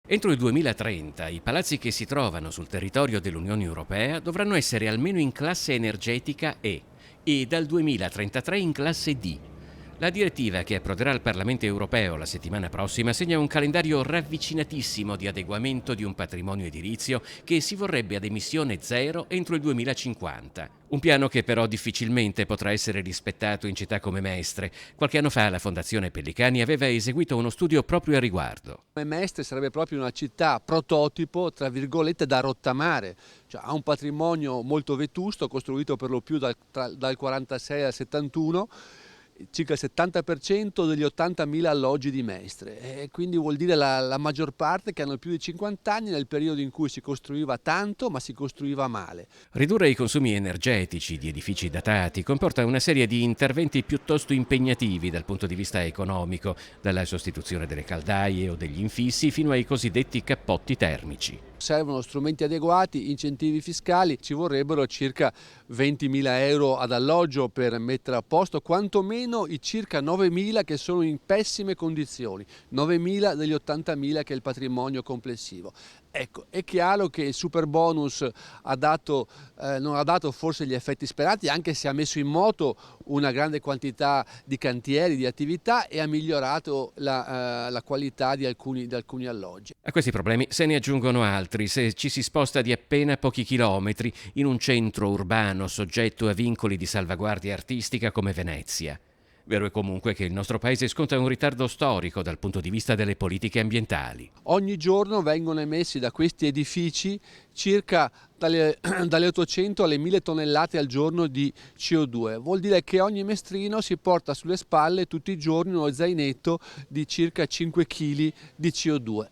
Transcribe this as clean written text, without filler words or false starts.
Entro il 2030 i palazzi che si trovano sul territorio dell'Unione Europea dovranno essere almeno in classe energetica E e dal 2033 in classe D. La direttiva che approderà al Parlamento europeo la settimana prossima segna un calendario ravvicinatissimo di adeguamento di un patrimonio edilizio che si vorrebbe ad emissione zero entro il 2050. Un piano che però difficilmente potrà essere rispettato in città come Mestre. Qualche anno fa la Fondazione Pellicani aveva eseguito uno studio proprio a riguardo. Mestre sarebbe proprio una città prototipo, tra virgolette, da rottamare, cioè ha un patrimonio molto vetusto, costruito per lo più dal 46 al 71, circa il 70% degli 80.000 alloggi di Mestre, e quindi vuol dire la maggior parte che hanno più di 50 anni, nel periodo in cui si costruiva tanto ma si costruiva male. Ridurre i consumi energetici di edifici datati comporta una serie di interventi piuttosto impegnativi dal punto di vista economico, dalla sostituzione delle caldaie o degli infissi fino ai cosiddetti cappotti termici. Servono strumenti adeguati, incentivi fiscali, ci vorrebbero circa 20.000 euro ad alloggio per mettere a posto quantomeno i circa 9.000 che sono in pessime condizioni, 9.000 degli 80.000 che è il patrimonio complessivo. Ecco, è chiaro che il super bonus non ha dato forse gli effetti sperati, anche se ha messo in moto una grande quantità di cantieri, di attività, e ha migliorato la qualità di alcuni alloggi. A questi problemi se ne aggiungono altri se ci si sposta di appena pochi chilometri in un centro urbano soggetto a vincoli di salvaguardia artistica come Venezia. Vero è comunque che il nostro paese sconta un ritardo storico dal punto di vista delle politiche ambientali. Ogni giorno vengono emessi da questi edifici circa dalle 800 alle 1000 tonnellate al giorno di CO2. Vuol dire che ogni mestrino si porta sulle spalle tutti i giorni uno zainetto di circa 5 kg di CO2.